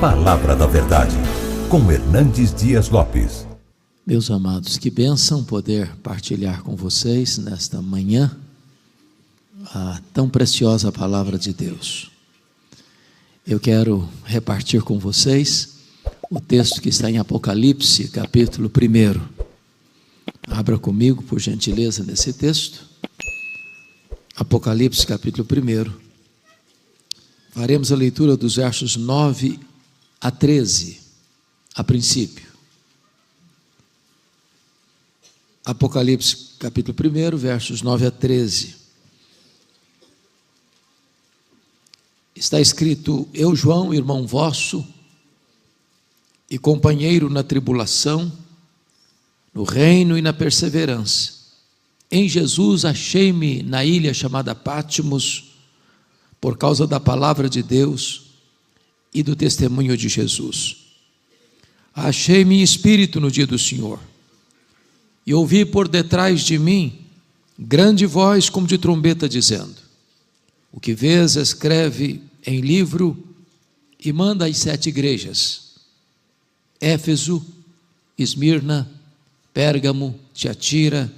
Palavra da Verdade, com Hernandes Dias Lopes. Meus amados, que bênção poder partilhar com vocês nesta manhã a tão preciosa palavra de Deus. Eu quero repartir com vocês o texto que está em Apocalipse, capítulo 1. Abra comigo, por gentileza, nesse texto. Apocalipse, capítulo 1. Faremos a leitura dos versos 9 a 13, a princípio. Apocalipse, capítulo 1, versos 9 a 13. Está escrito: Eu, João, irmão vosso, e companheiro na tribulação, no reino e na perseverança, em Jesus achei-me na ilha chamada Patmos, por causa da palavra de Deus e do testemunho de Jesus. Achei-me em espírito no dia do Senhor, e ouvi por detrás de mim grande voz como de trombeta dizendo: o que vês, escreve em livro e manda às 7 igrejas: Éfeso, Esmirna, Pérgamo, Tiatira,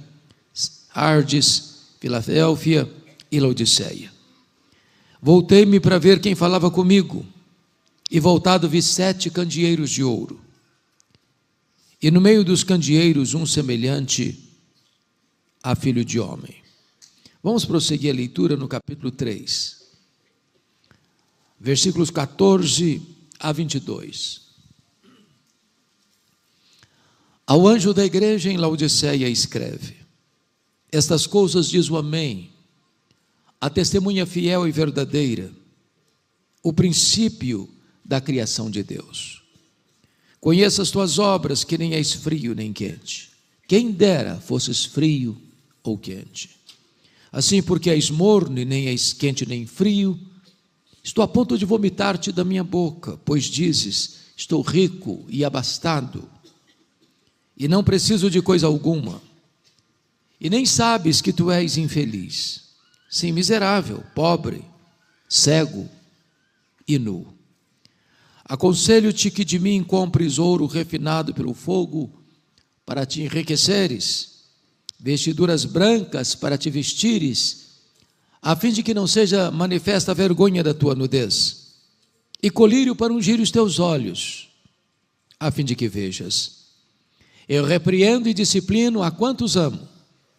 Sardes, Filadélfia e Laodiceia. Voltei-me para ver quem falava comigo, e voltado vi 7 candeeiros de ouro, e no meio dos candeeiros um semelhante a filho de homem. Vamos prosseguir a leitura no capítulo 3, versículos 14 a 22. Ao anjo da igreja em Laodiceia escreve: estas coisas diz o Amém, a testemunha fiel e verdadeira, o princípio da criação de Deus. Conheça as tuas obras, que nem és frio nem quente. Quem dera fosses frio ou quente. Assim, porque és morno e nem és quente nem frio, estou a ponto de vomitar-te da minha boca, pois dizes: estou rico e abastado, e não preciso de coisa alguma, e nem sabes que tu és infeliz, sim, miserável, pobre, cego e nu. Aconselho-te que de mim compres ouro refinado pelo fogo, para te enriqueceres, vestiduras brancas para te vestires, a fim de que não seja manifesta a vergonha da tua nudez, e colírio para ungir os teus olhos, a fim de que vejas. Eu repreendo e disciplino a quantos amo.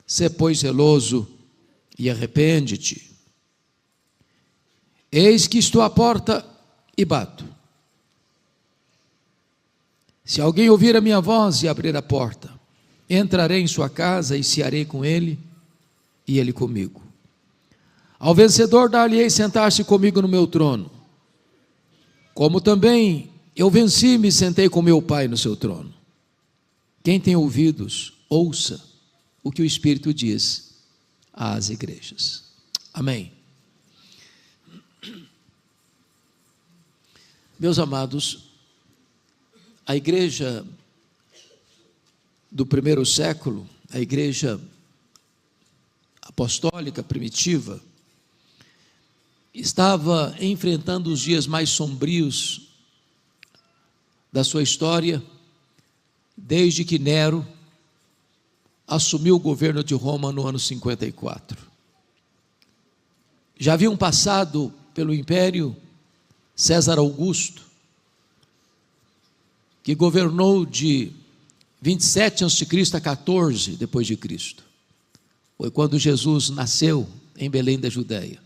Sê, pois, zeloso e arrepende-te. Eis que estou à porta e bato. Se alguém ouvir a minha voz e abrir a porta, entrarei em sua casa e cearei com ele e ele comigo. Ao vencedor dar-lhe-ei sentar-se comigo no meu trono, como também eu venci e me sentei com meu Pai no seu trono. Quem tem ouvidos, ouça o que o Espírito diz às igrejas. Amém. Meus amados, a igreja do primeiro século, a igreja apostólica primitiva, estava enfrentando os dias mais sombrios da sua história, desde que Nero assumiu o governo de Roma no ano 54. Já haviam passado pelo império César Augusto, que governou de 27 a.C. a 14 depois de Cristo. Foi quando Jesus nasceu em Belém da Judéia.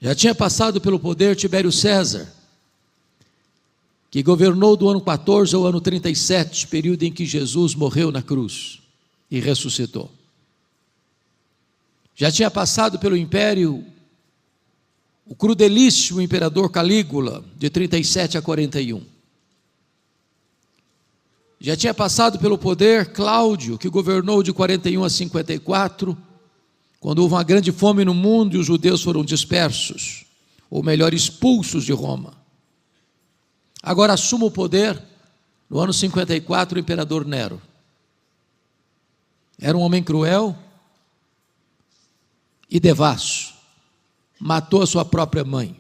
Já tinha passado pelo poder Tibério César, que governou do ano 14 ao ano 37, período em que Jesus morreu na cruz e ressuscitou. Já tinha passado pelo império o crudelíssimo imperador Calígula, de 37 a 41. Já tinha passado pelo poder Cláudio, que governou de 41 a 54, quando houve uma grande fome no mundo e os judeus foram dispersos, ou melhor, expulsos de Roma. Agora assume o poder, no ano 54, o imperador Nero. Era um homem cruel e devasso, matou a sua própria mãe.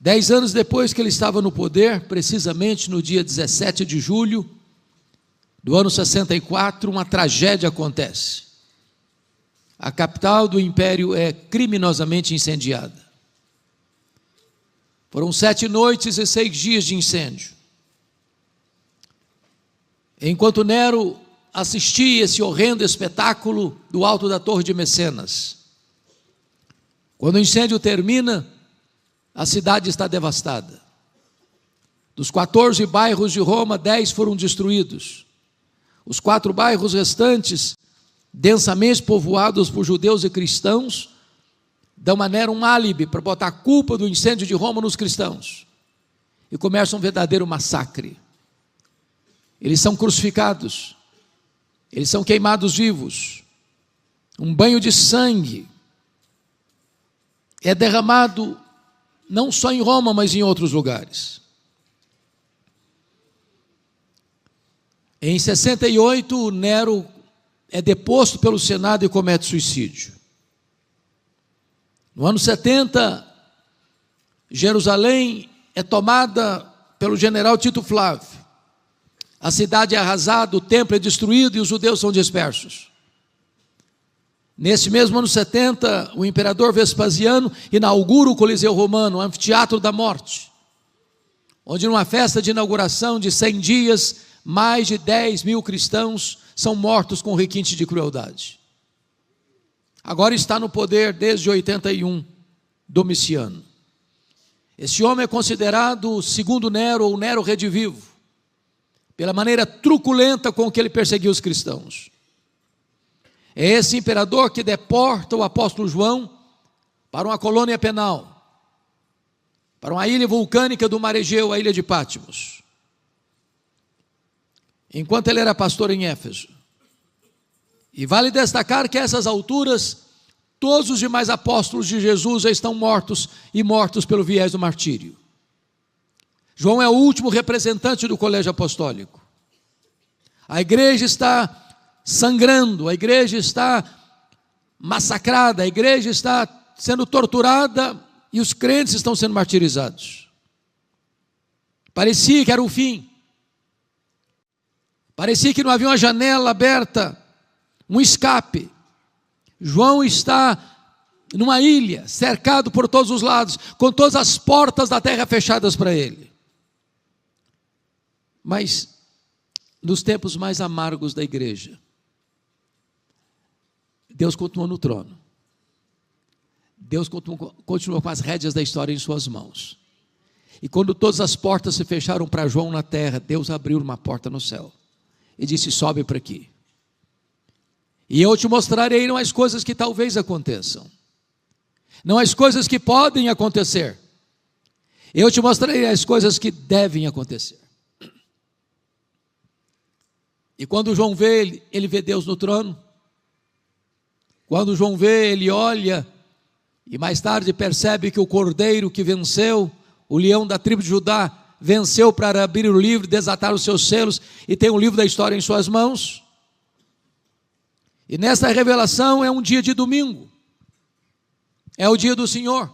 10 anos depois que ele estava no poder, precisamente no dia 17 de julho do ano 64, uma tragédia acontece. A capital do império é criminosamente incendiada. Foram 7 noites e 6 dias de incêndio. Enquanto Nero assistia esse horrendo espetáculo do alto da Torre de Mecenas, quando o incêndio termina, a cidade está devastada. Dos 14 bairros de Roma, 10 foram destruídos. Os 4 bairros restantes, densamente povoados por judeus e cristãos, dão a Nero um álibi para botar a culpa do incêndio de Roma nos cristãos. E começa um verdadeiro massacre. Eles são crucificados, eles são queimados vivos, um banho de sangue é derramado não só em Roma, mas em outros lugares. Em 68, Nero é deposto pelo Senado e comete suicídio. No ano 70, Jerusalém é tomada pelo general Tito Flávio. A cidade é arrasada, o templo é destruído e os judeus são dispersos. Nesse mesmo ano 70, o imperador Vespasiano inaugura o Coliseu Romano, o Anfiteatro da Morte, onde numa festa de inauguração de 100 dias, mais de 10 mil cristãos são mortos com requinte de crueldade. Agora está no poder desde 81, Domiciano. Esse homem é considerado o segundo Nero, ou Nero redivivo, pela maneira truculenta com que ele perseguiu os cristãos. É esse imperador que deporta o apóstolo João para uma colônia penal, para uma ilha vulcânica do mar Egeu, a ilha de Patmos, enquanto ele era pastor em Éfeso. E vale destacar que a essas alturas, todos os demais apóstolos de Jesus já estão mortos, e mortos pelo viés do martírio. João é o último representante do colégio apostólico. A igreja está sangrando, a igreja está massacrada, a igreja está sendo torturada e os crentes estão sendo martirizados. Parecia que era o fim. Parecia que não havia uma janela aberta, um escape. João está numa ilha, cercado por todos os lados, com todas as portas da terra fechadas para ele. Mas, nos tempos mais amargos da igreja, Deus continuou no trono. Deus continuou com as rédeas da história em suas mãos. E quando todas as portas se fecharam para João na terra, Deus abriu uma porta no céu e disse: sobe para aqui. E eu te mostrarei não as coisas que talvez aconteçam, não as coisas que podem acontecer. Eu te mostrarei as coisas que devem acontecer. E quando João vê, ele vê Deus no trono. Quando João vê, ele olha e mais tarde percebe que o cordeiro que venceu, o leão da tribo de Judá, venceu para abrir o livro, desatar os seus selos e tem o livro da história em suas mãos. E nessa revelação é um dia de domingo, é o dia do Senhor.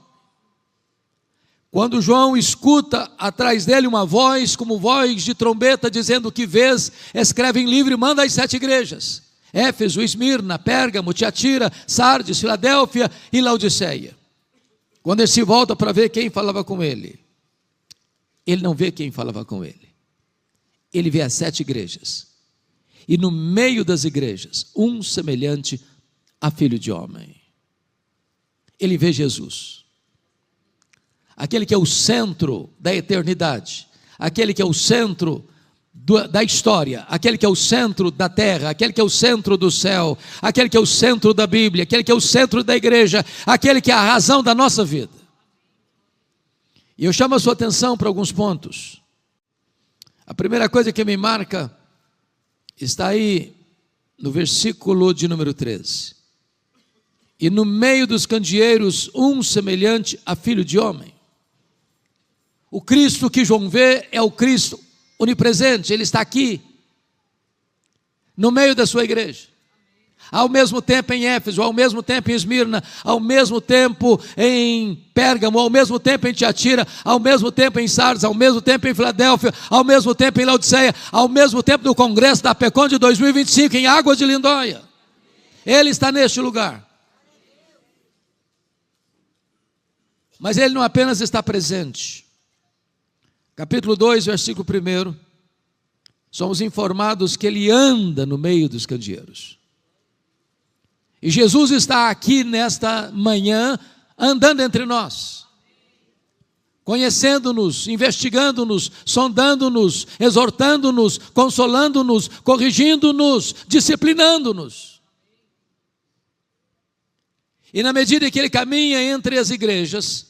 Quando João escuta atrás dele uma voz, como voz de trombeta, dizendo: que vês, escreve em livro e manda às 7 igrejas: Éfeso, Esmirna, Pérgamo, Tiatira, Sardes, Filadélfia e Laodiceia. Quando ele se volta para ver quem falava com ele, ele não vê quem falava com ele. Ele vê as 7 igrejas. E no meio das igrejas, um semelhante a filho de homem. Ele vê Jesus, aquele que é o centro da eternidade, aquele que é o centro da história, aquele que é o centro da terra, aquele que é o centro do céu, aquele que é o centro da Bíblia, aquele que é o centro da igreja, aquele que é a razão da nossa vida. E eu chamo a sua atenção para alguns pontos. A primeira coisa que me marca está aí no versículo de número 13. E no meio dos candeeiros, um semelhante a filho de homem. O Cristo que João vê é o Cristo onipresente, ele está aqui, no meio da sua igreja. ao mesmo tempo em Éfeso, ao mesmo tempo em Esmirna, ao mesmo tempo em Pérgamo, ao mesmo tempo em Tiatira, ao mesmo tempo em Sardes, ao mesmo tempo em Filadélfia, ao mesmo tempo em Laodiceia, ao mesmo tempo no Congresso da PECON de 2025 em Águas de Lindóia. Ele está neste lugar. Mas ele não apenas está presente. Capítulo 2, versículo 1, somos informados que ele anda no meio dos candeeiros. E Jesus está aqui nesta manhã, andando entre nós, conhecendo-nos, investigando-nos, sondando-nos, exortando-nos, consolando-nos, corrigindo-nos, disciplinando-nos. E na medida que ele caminha entre as igrejas,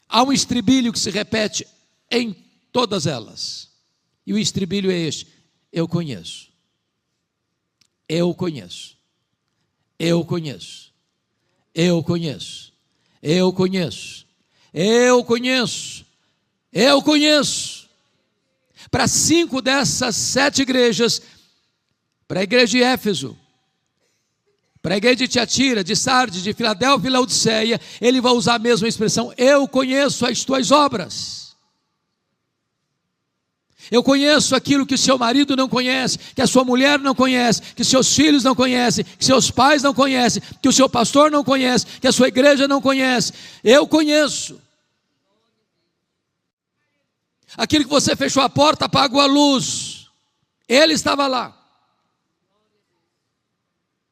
há um estribilho que se repete em todas elas. E o estribilho é este: eu conheço. Eu conheço. Eu conheço. Eu conheço. Eu conheço. Eu conheço. Eu conheço. Para 5 dessas 7 igrejas, para a igreja de Éfeso, para a igreja de Tiatira, de Sardes, de Filadélfia e Laodiceia, ele vai usar a mesma expressão: eu conheço as tuas obras. Eu conheço aquilo que seu marido não conhece, que a sua mulher não conhece, que seus filhos não conhecem, que seus pais não conhecem, que o seu pastor não conhece, que a sua igreja não conhece. Eu conheço. Aquilo que você fechou a porta, apagou a luz, ele estava lá.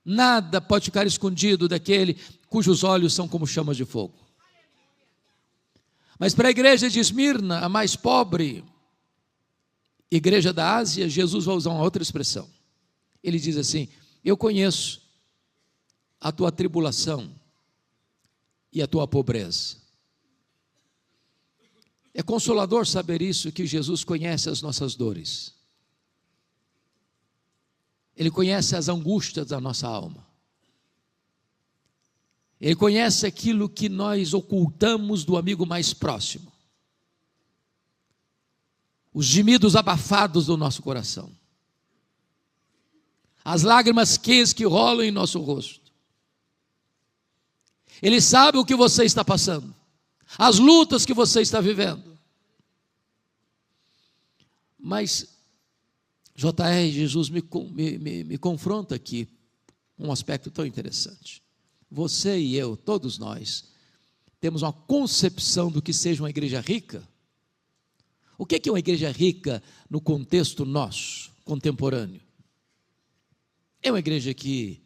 Nada pode ficar escondido daquele cujos olhos são como chamas de fogo. Mas para a igreja de Esmirna, a mais pobre igreja da Ásia, Jesus vai usar uma outra expressão. Ele diz assim: eu conheço a tua tribulação e a tua pobreza. É consolador saber isso, que Jesus conhece as nossas dores. Ele conhece as angústias da nossa alma. Ele conhece aquilo que nós ocultamos do amigo mais próximo. Os gemidos abafados do nosso coração. As lágrimas quentes que rolam em nosso rosto. Ele sabe o que você está passando. As lutas que você está vivendo. Mas J.R. Jesus me confronta aqui um aspecto tão interessante. Você e eu, todos nós, temos uma concepção do que seja uma igreja rica. O que é uma igreja rica no contexto nosso, contemporâneo? É uma igreja que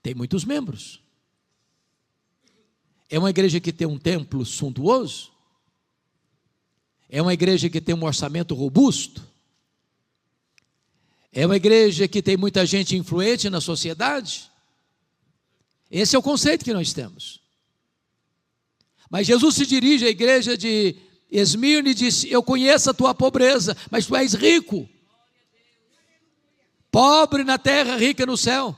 tem muitos membros. É uma igreja que tem um templo suntuoso. É uma igreja que tem um orçamento robusto. É uma igreja que tem muita gente influente na sociedade. Esse é o conceito que nós temos. Mas Jesus se dirige à igreja de Esmirna e disse: eu conheço a tua pobreza, mas tu és rico. Pobre na terra, rica no céu.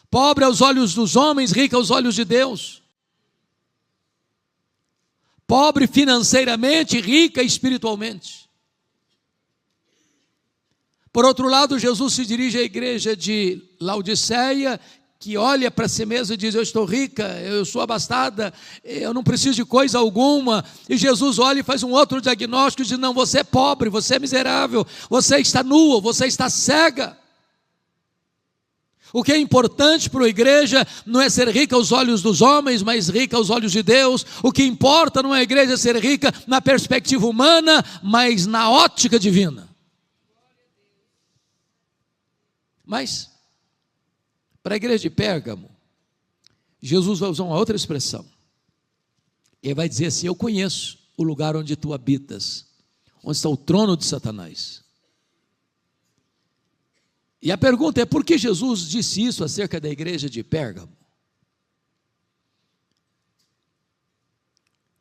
Pobre aos olhos dos homens, rico aos olhos de Deus. Pobre financeiramente, rica espiritualmente. Por outro lado, Jesus se dirige à igreja de Laodiceia, que olha para si mesmo e diz: eu estou rica, eu sou abastada, eu não preciso de coisa alguma. E Jesus olha e faz um outro diagnóstico e diz: não, você é pobre, você é miserável, você está nua, você está cega. O que é importante para a igreja não é ser rica aos olhos dos homens, mas rica aos olhos de Deus. O que importa não é a igreja ser rica na perspectiva humana, mas na ótica divina. Mas para a igreja de Pérgamo, Jesus vai usar uma outra expressão. Ele vai dizer assim: eu conheço o lugar onde tu habitas, onde está o trono de Satanás. E a pergunta é: por que Jesus disse isso acerca da igreja de Pérgamo?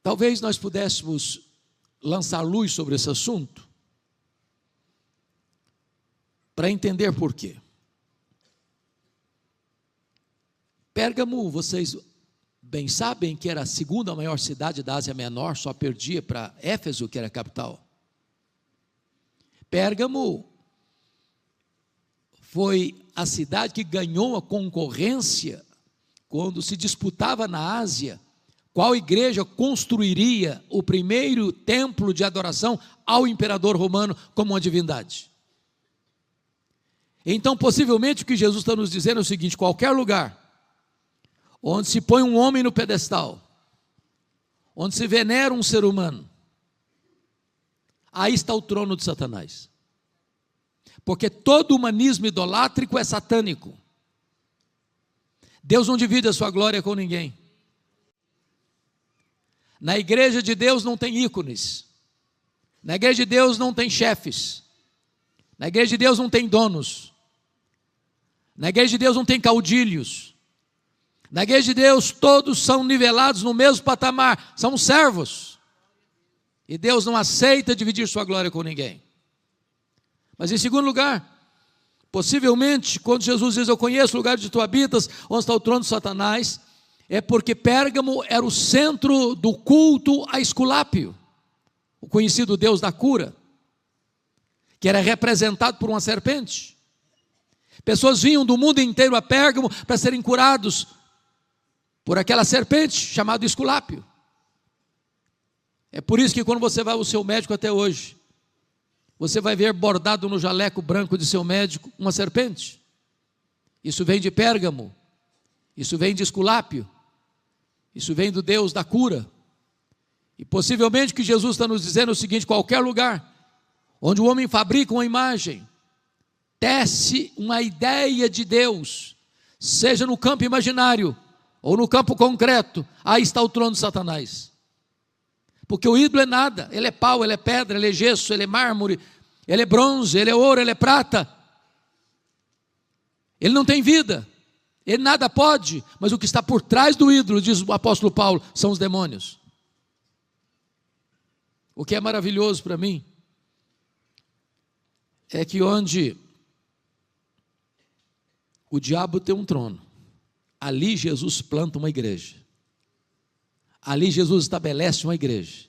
Talvez nós pudéssemos lançar luz sobre esse assunto, para entender por quê. Pérgamo, vocês bem sabem que era a segunda maior cidade da Ásia Menor, só perdia para Éfeso, que era a capital. Pérgamo foi a cidade que ganhou a concorrência, quando se disputava na Ásia, qual igreja construiria o primeiro templo de adoração ao imperador romano como uma divindade. Então, possivelmente, o que Jesus está nos dizendo é o seguinte: qualquer lugar onde se põe um homem no pedestal, onde se venera um ser humano, aí está o trono de Satanás. Porque todo humanismo idolátrico é satânico. Deus não divide a sua glória com ninguém. Na igreja de Deus não tem ícones. Na igreja de Deus não tem chefes. Na igreja de Deus não tem donos. Na igreja de Deus não tem caudilhos. Na igreja de Deus todos são nivelados no mesmo patamar, são servos. E Deus não aceita dividir sua glória com ninguém. Mas em segundo lugar, possivelmente, quando Jesus diz: eu conheço o lugar onde tu habitas, onde está o trono de Satanás, é porque Pérgamo era o centro do culto a Esculápio, o conhecido deus da cura, que era representado por uma serpente. Pessoas vinham do mundo inteiro a Pérgamo para serem curados por aquela serpente chamada Esculápio. É por isso que quando você vai ao seu médico até hoje, você vai ver bordado no jaleco branco de seu médico uma serpente. Isso vem de Pérgamo, isso vem de Esculápio, isso vem do Deus da cura. E possivelmente o que Jesus está nos dizendo é o seguinte: qualquer lugar onde o homem fabrica uma imagem, tece uma ideia de Deus, seja no campo imaginário ou no campo concreto, aí está o trono de Satanás. Porque o ídolo é nada, ele é pau, ele é pedra, ele é gesso, ele é mármore, ele é bronze, ele é ouro, ele é prata. Ele não tem vida, ele nada pode, mas o que está por trás do ídolo, diz o apóstolo Paulo, são os demônios. O que é maravilhoso para mim é que onde o diabo tem um trono, ali Jesus planta uma igreja. Ali Jesus estabelece uma igreja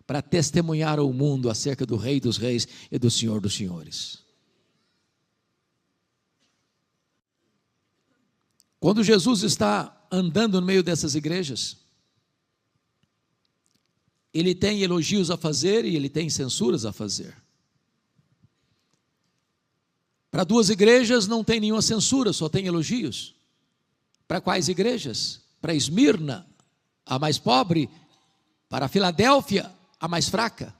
para testemunhar ao mundo acerca do Rei dos Reis e do Senhor dos Senhores. Quando Jesus está andando no meio dessas igrejas, ele tem elogios a fazer e ele tem censuras a fazer. Para duas igrejas não tem nenhuma censura, só tem elogios. Para quais igrejas? Para Esmirna, a mais pobre, para Filadélfia, a mais fraca.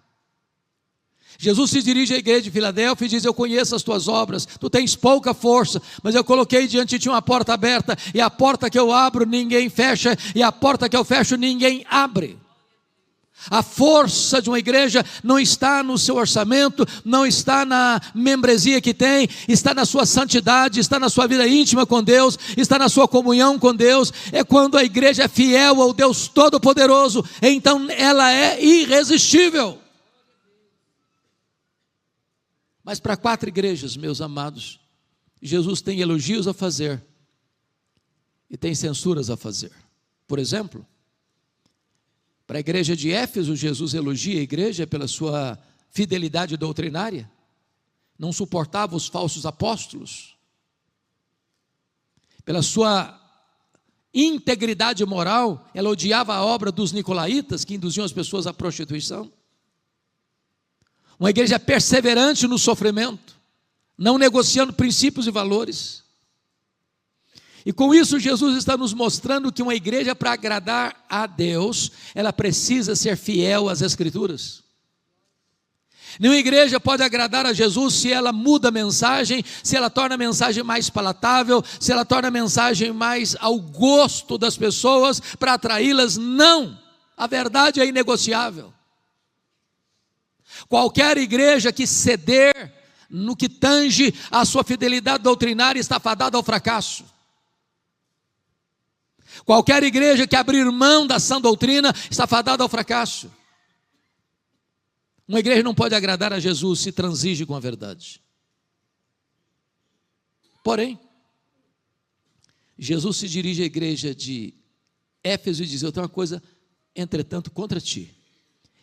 Jesus se dirige à igreja de Filadélfia e diz: eu conheço as tuas obras, tu tens pouca força, mas eu coloquei diante de ti uma porta aberta, e a porta que eu abro ninguém fecha, e a porta que eu fecho ninguém abre. A força de uma igreja não está no seu orçamento, não está na membresia que tem, está na sua santidade, está na sua vida íntima com Deus, está na sua comunhão com Deus. É quando a igreja é fiel ao Deus Todo-Poderoso, então ela é irresistível. Mas para 4 igrejas, meus amados, Jesus tem elogios a fazer e tem censuras a fazer. Por exemplo, para a igreja de Éfeso, Jesus elogia a igreja pela sua fidelidade doutrinária, não suportava os falsos apóstolos, pela sua integridade moral, ela odiava a obra dos nicolaítas, que induziam as pessoas à prostituição. Uma igreja perseverante no sofrimento, não negociando princípios e valores. E com isso Jesus está nos mostrando que uma igreja, para agradar a Deus, ela precisa ser fiel às Escrituras. Nenhuma igreja pode agradar a Jesus se ela muda a mensagem, se ela torna a mensagem mais palatável, se ela torna a mensagem mais ao gosto das pessoas, para atraí-las. Não, a verdade é inegociável. Qualquer igreja que ceder no que tange a sua fidelidade doutrinária está fadada ao fracasso. Qualquer igreja que abrir mão da sã doutrina está fadada ao fracasso. Uma igreja não pode agradar a Jesus se transige com a verdade. Porém, Jesus se dirige à igreja de Éfeso e diz: eu tenho uma coisa, entretanto, contra ti,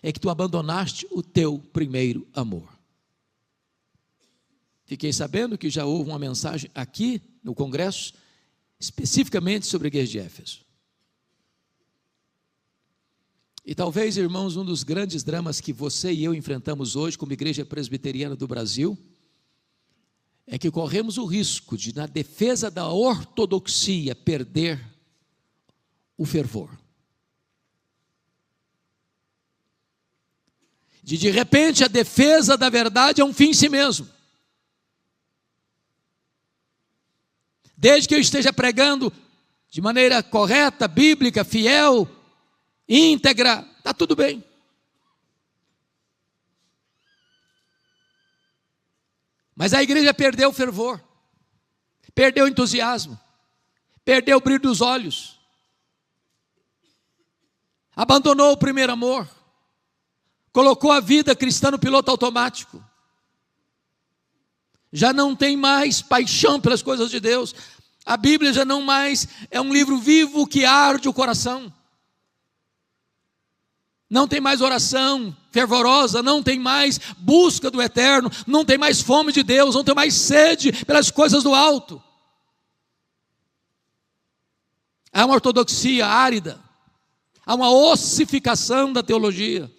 é que tu abandonaste o teu primeiro amor. Fiquei sabendo que já houve uma mensagem aqui no Congresso, especificamente sobre a igreja de Éfeso. E talvez, irmãos, um dos grandes dramas que você e eu enfrentamos hoje como igreja presbiteriana do Brasil, é que corremos o risco de, na defesa da ortodoxia, perder o fervor. De repente, a defesa da verdade é um fim em si mesmo. Desde que eu esteja pregando de maneira correta, bíblica, fiel, íntegra, está tudo bem. Mas a igreja perdeu o fervor, perdeu o entusiasmo, perdeu o brilho dos olhos, abandonou o primeiro amor, colocou a vida cristã no piloto automático, já não tem mais paixão pelas coisas de Deus. A Bíblia já não mais é um livro vivo que arde o coração. Não tem mais oração fervorosa, não tem mais busca do eterno, não tem mais fome de Deus, não tem mais sede pelas coisas do alto. Há uma ortodoxia árida, há uma ossificação da teologia.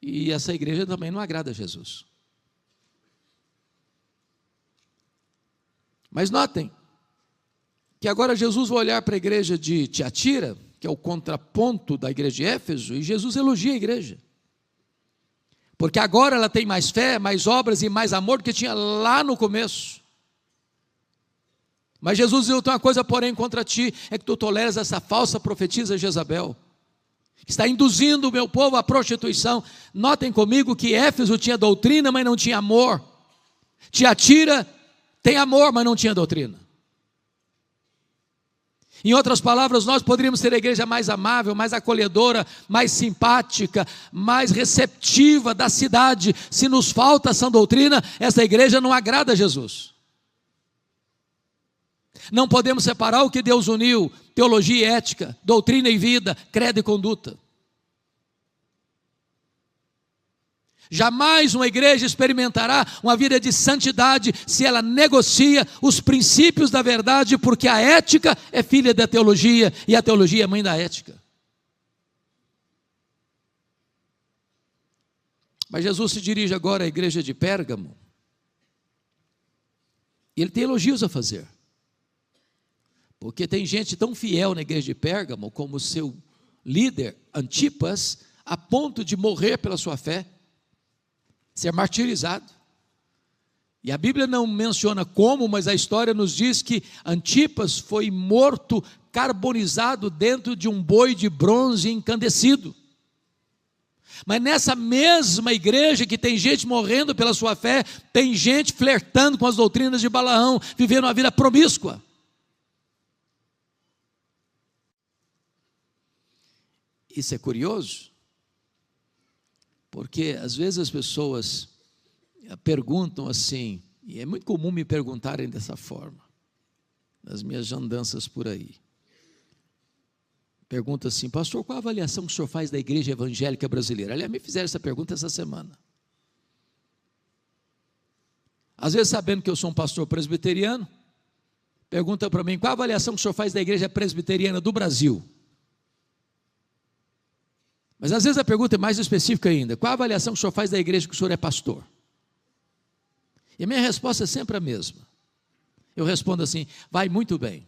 E essa igreja também não agrada a Jesus. Mas notem que agora Jesus vai olhar para a igreja de Tiatira, que é o contraponto da igreja de Éfeso, e Jesus elogia a igreja. Porque agora ela tem mais fé, mais obras e mais amor do que tinha lá no começo. Mas Jesus diz: tem uma coisa, porém, contra ti, é que tu toleras essa falsa profetisa Jezabel, que está induzindo o meu povo à prostituição. Notem comigo que Éfeso tinha doutrina, mas não tinha amor. Tiatira tem amor, mas não tinha doutrina. Em outras palavras, nós poderíamos ser a igreja mais amável, mais acolhedora, mais simpática, mais receptiva da cidade. Se nos falta essa doutrina, essa igreja não agrada a Jesus. Não podemos separar o que Deus uniu: teologia e ética, doutrina e vida, credo e conduta. Jamais uma igreja experimentará uma vida de santidade se ela negocia os princípios da verdade, porque a ética é filha da teologia e a teologia é mãe da ética. Mas Jesus se dirige agora à igreja de Pérgamo e ele tem elogios a fazer, porque tem gente tão fiel na igreja de Pérgamo como seu líder Antipas, a ponto de morrer pela sua fé, ser martirizado. E a Bíblia não menciona como, mas a história nos diz que Antipas foi morto, carbonizado dentro de um boi de bronze incandescido. Mas nessa mesma igreja que tem gente morrendo pela sua fé, tem gente flertando com as doutrinas de Balaão, vivendo uma vida promíscua. Isso é curioso, porque às vezes as pessoas perguntam assim, e é muito comum me perguntarem dessa forma, nas minhas andanças por aí. Pergunta assim: pastor, qual a avaliação que o senhor faz da igreja evangélica brasileira? Aliás, me fizeram essa pergunta essa semana. Às vezes, sabendo que eu sou um pastor presbiteriano, pergunta para mim: qual a avaliação que o senhor faz da igreja presbiteriana do Brasil? Mas às vezes a pergunta é mais específica ainda: qual a avaliação que o senhor faz da igreja que o senhor é pastor? E a minha resposta é sempre a mesma. Eu respondo assim: vai muito bem.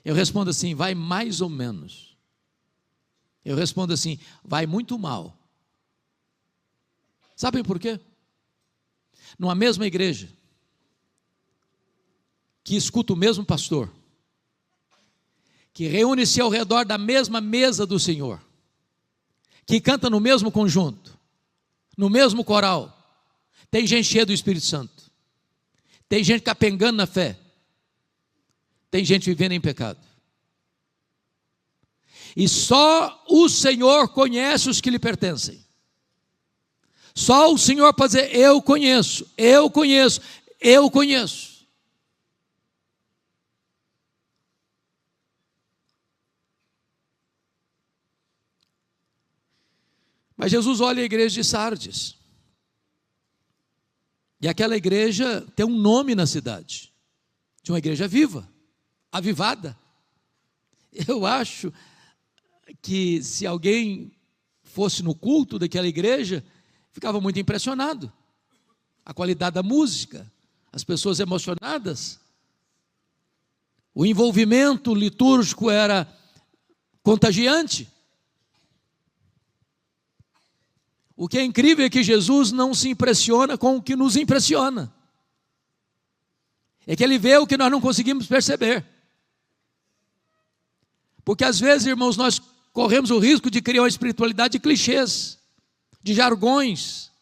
Eu respondo assim: vai mais ou menos. Eu respondo assim: vai muito mal. Sabem por quê? Numa mesma igreja, que escuta o mesmo pastor, que reúne-se ao redor da mesma mesa do Senhor, que canta no mesmo conjunto, no mesmo coral, tem gente cheia do Espírito Santo, tem gente capengando na fé, tem gente vivendo em pecado. E só o Senhor conhece os que lhe pertencem. Só o Senhor pode dizer: eu conheço, eu conheço, eu conheço. Mas Jesus olha a igreja de Sardes E aquela igreja tem um nome na cidade, de uma igreja viva, avivada. Eu acho que se alguém fosse no culto daquela igreja, ficava muito impressionado. A qualidade da música, as pessoas emocionadas, o envolvimento litúrgico era contagiante. O que é incrível é que Jesus não se impressiona com o que nos impressiona. É que Ele vê o que nós não conseguimos perceber. Porque às vezes, irmãos, nós corremos o risco de criar uma espiritualidade de clichês, de jargões,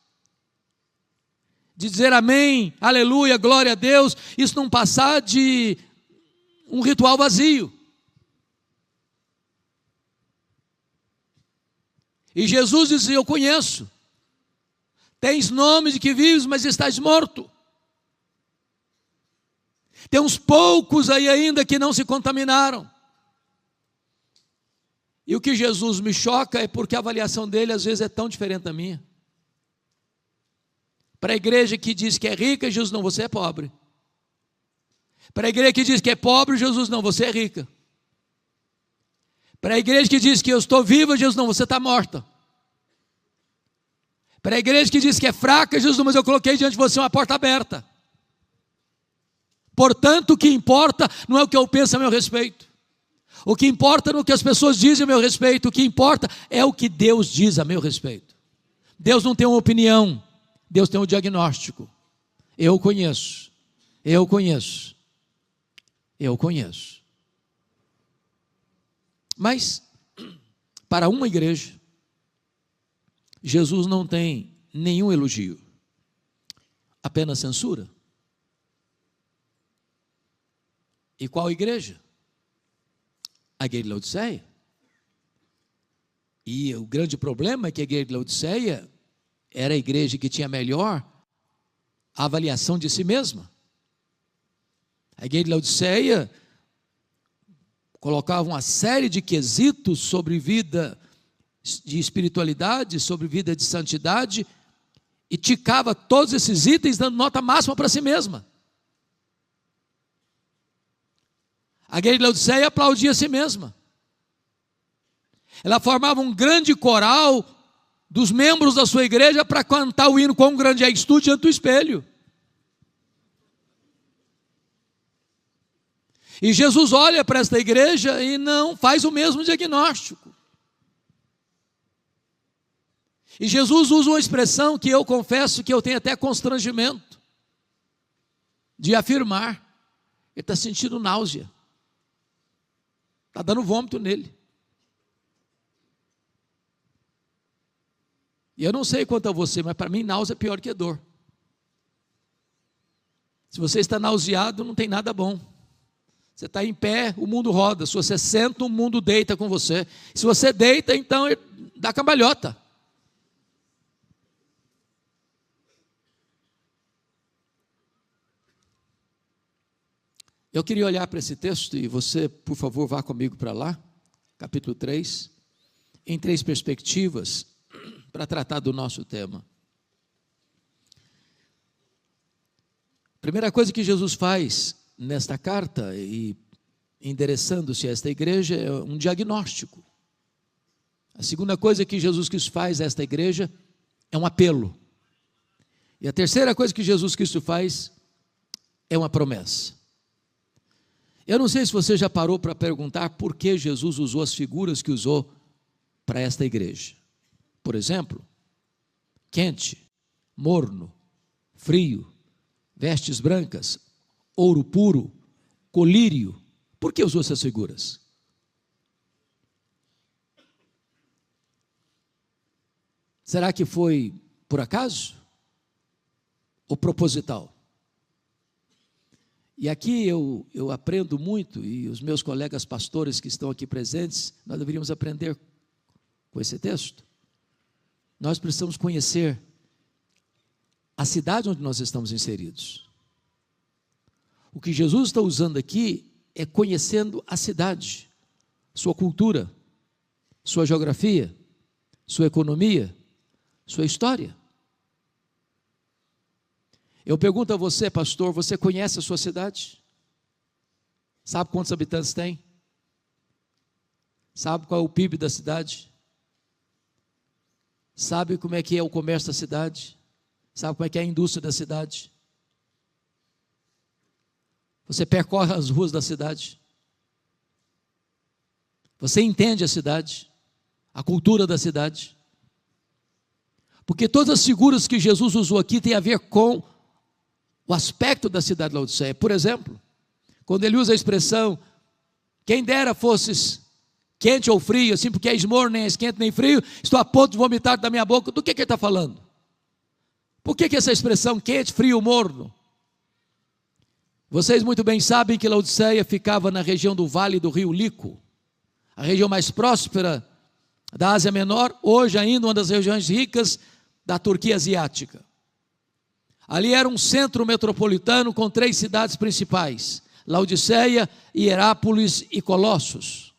de dizer amém, aleluia, glória a Deus, isso não passar de um ritual vazio. E Jesus dizia: eu conheço, tens nome de que vives, mas estás morto. Tem uns poucos aí ainda que não se contaminaram. E o que Jesus me choca é porque a avaliação dele às vezes é tão diferente da minha. Para a igreja que diz que é rica, Jesus: não, você é pobre. Para a igreja que diz que é pobre, Jesus: não, você é rica. Para a igreja que diz que eu estou viva, Jesus: não, você está morta. Para a igreja que diz que é fraca, Jesus: não, mas eu coloquei diante de você uma porta aberta. Portanto, o que importa não é o que eu penso a meu respeito. O que importa não é o que as pessoas dizem a meu respeito. O que importa é o que Deus diz a meu respeito. Deus não tem uma opinião, Deus tem um diagnóstico. Eu conheço, eu conheço, eu conheço. Mas, para uma igreja, Jesus não tem nenhum elogio, apenas censura. E qual igreja? A igreja de Laodiceia. E o grande problema é que a igreja de Laodiceia era a igreja que tinha melhor avaliação de si mesma. A igreja de Laodiceia colocava uma série de quesitos sobre vida de espiritualidade, sobre vida de santidade, e ticava todos esses itens dando nota máxima para si mesma. A igreja de Laodiceia aplaudia a si mesma. Ela formava um grande coral dos membros da sua igreja para cantar o hino "Quão grande és tu" diante do espelho. E Jesus olha para esta igreja e não faz o mesmo diagnóstico. E Jesus usa uma expressão que eu confesso que eu tenho até constrangimento de afirmar. Ele está sentindo náusea. Está dando vômito nele. E eu não sei quanto a você, mas para mim náusea é pior que dor. Se você está nauseado, não tem nada bom. Você está em pé, o mundo roda. Se você senta, o mundo deita com você. Se você deita, então dá cambalhota. Eu queria olhar para esse texto, e você, por favor, vá comigo para lá, capítulo 3, em 3 perspectivas, para tratar do nosso tema. Primeira coisa que Jesus faz nesta carta, e endereçando-se a esta igreja, é um diagnóstico. A segunda coisa que Jesus Cristo faz a esta igreja é um apelo. E a terceira coisa que Jesus Cristo faz é uma promessa. Eu não sei se você já parou para perguntar por que Jesus usou as figuras que usou para esta igreja. Por exemplo, quente, morno, frio, vestes brancas, ouro puro, colírio. Por que usou essas figuras? Será que foi por acaso? Ou proposital? E aqui eu aprendo muito, e os meus colegas pastores que estão aqui presentes, nós deveríamos aprender com esse texto. Nós precisamos conhecer a cidade onde nós estamos inseridos. O que Jesus está usando aqui é conhecendo a cidade, sua cultura, sua geografia, sua economia, sua história. Eu pergunto a você, pastor, você conhece a sua cidade? Sabe quantos habitantes tem? Sabe qual é o PIB da cidade? Sabe como é que é o comércio da cidade? Sabe como é que é a indústria da cidade? Você percorre as ruas da cidade? Você entende a cidade? A cultura da cidade? Porque todas as figuras que Jesus usou aqui têm a ver com o aspecto da cidade de Laodiceia. Por exemplo, quando ele usa a expressão, quem dera fosses quente ou frio, assim, porque és morno, nem és quente nem frio, estou a ponto de vomitar da minha boca. Do que ele está falando? Por que essa expressão quente, frio, morno? Vocês muito bem sabem que Laodiceia ficava na região do Vale do Rio Lico, a região mais próspera da Ásia Menor, hoje ainda uma das regiões ricas da Turquia asiática. Ali era um centro metropolitano com 3 cidades principais, Laodiceia, Hierápolis e Colossos.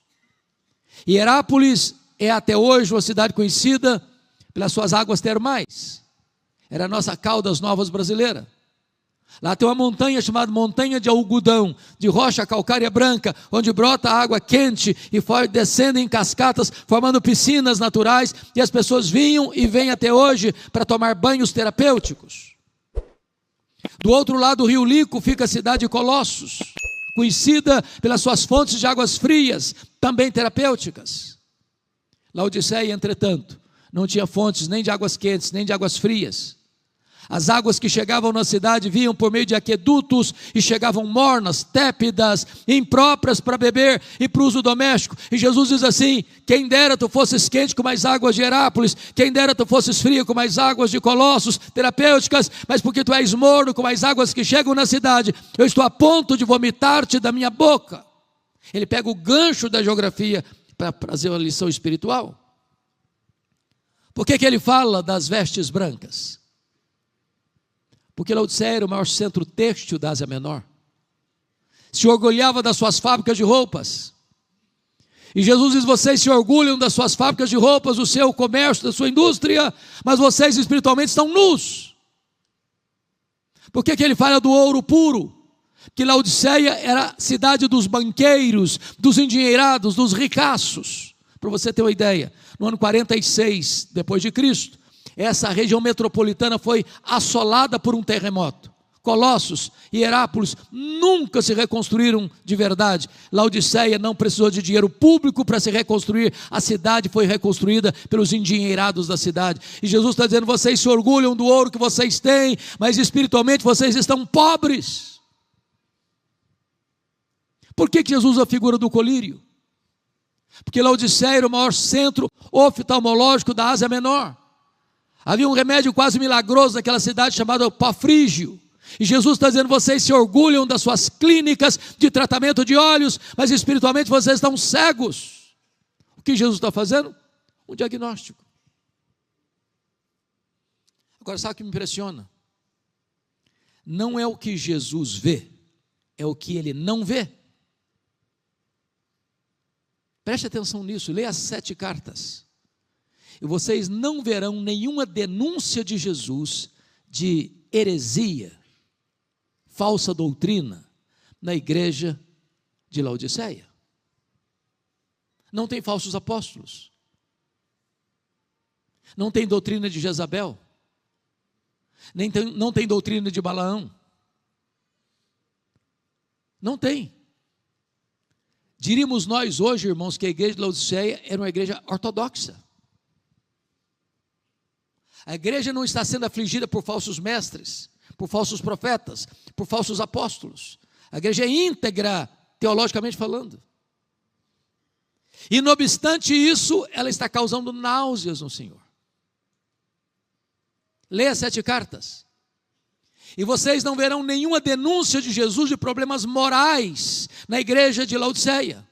Hierápolis é até hoje uma cidade conhecida pelas suas águas termais. Era a nossa Caldas Novas brasileira. Lá tem uma montanha chamada Montanha de Algodão, de rocha calcária branca, onde brota água quente e foi descendo em cascatas, formando piscinas naturais, e as pessoas vinham e vêm até hoje para tomar banhos terapêuticos. Do outro lado do Rio Lico fica a cidade de Colossos, conhecida pelas suas fontes de águas frias, também terapêuticas. Laodiceia, entretanto, não tinha fontes nem de águas quentes, nem de águas frias. As águas que chegavam na cidade vinham por meio de aquedutos e chegavam mornas, tépidas, impróprias para beber e para uso doméstico. E Jesus diz assim: quem dera tu fosses quente com mais águas de Hierápolis, quem dera tu fosses frio com mais águas de Colossos, terapêuticas, mas porque tu és morno com mais águas que chegam na cidade, eu estou a ponto de vomitar-te da minha boca. Ele pega o gancho da geografia para trazer uma lição espiritual. Por que ele fala das vestes brancas? Porque Laodiceia era o maior centro têxtil da Ásia Menor, se orgulhava das suas fábricas de roupas, e Jesus diz: vocês se orgulham das suas fábricas de roupas, do seu comércio, da sua indústria, mas vocês espiritualmente estão nus. Por que ele fala do ouro puro? Que Laodiceia era a cidade dos banqueiros, dos endinheirados, dos ricaços. Para você ter uma ideia, no ano 46 depois de Cristo, essa região metropolitana foi assolada por um terremoto. Colossos e Hierápolis nunca se reconstruíram de verdade. Laodiceia não precisou de dinheiro público para se reconstruir. A cidade foi reconstruída pelos endinheirados da cidade. E Jesus está dizendo: vocês se orgulham do ouro que vocês têm, mas espiritualmente vocês estão pobres. Por que Jesus usa a figura do colírio? Porque Laodiceia era o maior centro oftalmológico da Ásia Menor. Havia um remédio quase milagroso naquela cidade chamado pó frígio. E Jesus está dizendo: vocês se orgulham das suas clínicas de tratamento de olhos, mas espiritualmente vocês estão cegos. O que Jesus está fazendo? Um diagnóstico. Agora, sabe o que me impressiona? Não é o que Jesus vê, é o que ele não vê. Preste atenção nisso, leia as 7 cartas. E vocês não verão nenhuma denúncia de Jesus de heresia, falsa doutrina, na igreja de Laodiceia. Não tem falsos apóstolos. Não tem doutrina de Jezabel. Não tem doutrina de Balaão. Não tem. Diríamos nós hoje, irmãos, que a igreja de Laodiceia era uma igreja ortodoxa. A igreja não está sendo afligida por falsos mestres, por falsos profetas, por falsos apóstolos. A igreja é íntegra, teologicamente falando. E não obstante isso, ela está causando náuseas no Senhor. Leia as 7 cartas. E vocês não verão nenhuma denúncia de Jesus de problemas morais na igreja de Laodiceia.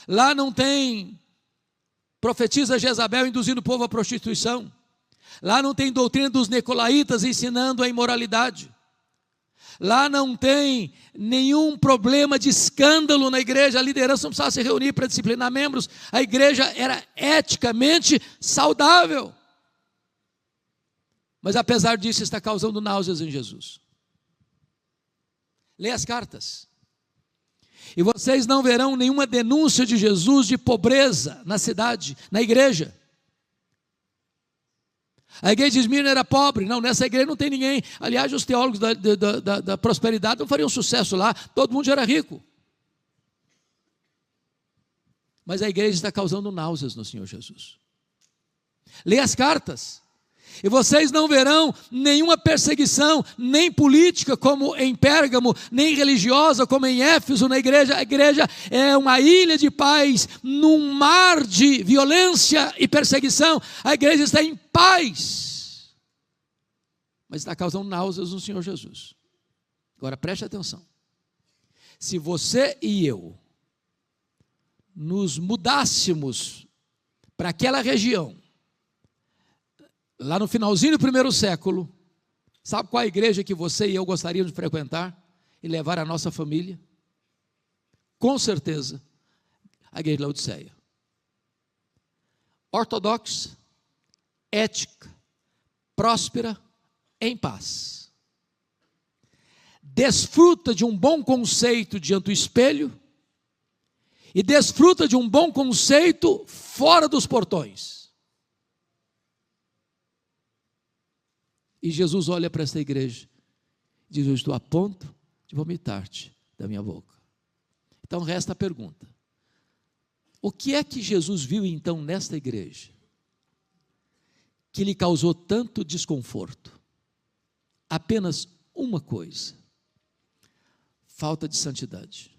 Lá não tem profetiza Jezabel induzindo o povo à prostituição. Lá não tem doutrina dos nicolaítas ensinando a imoralidade. Lá não tem nenhum problema de escândalo na igreja. A liderança não precisava se reunir para disciplinar membros. A igreja era eticamente saudável. Mas apesar disso, está causando náuseas em Jesus. Leia as cartas. E vocês não verão nenhuma denúncia de Jesus de pobreza na cidade, na igreja. A igreja de Esmirna era pobre. Não, nessa igreja não tem ninguém. Aliás, os teólogos da prosperidade não fariam sucesso lá. Todo mundo já era rico. Mas a igreja está causando náuseas no Senhor Jesus. Leia as cartas. E vocês não verão nenhuma perseguição, nem política como em Pérgamo, nem religiosa como em Éfeso, na igreja. A igreja é uma ilha de paz, num mar de violência e perseguição. A igreja está em paz, mas está causando náuseas no Senhor Jesus. Agora preste atenção. Se você e eu nos mudássemos para aquela região, lá no finalzinho do primeiro século, sabe qual a igreja que você e eu gostaríamos de frequentar e levar a nossa família? Com certeza, a igreja de Laodiceia. Ortodoxa, ética, próspera, em paz. Desfruta de um bom conceito diante do espelho e desfruta de um bom conceito fora dos portões. E Jesus olha para essa igreja e diz: eu estou a ponto de vomitar-te da minha boca. Então resta a pergunta: o que é que Jesus viu então nesta igreja que lhe causou tanto desconforto? Apenas uma coisa: falta de santidade,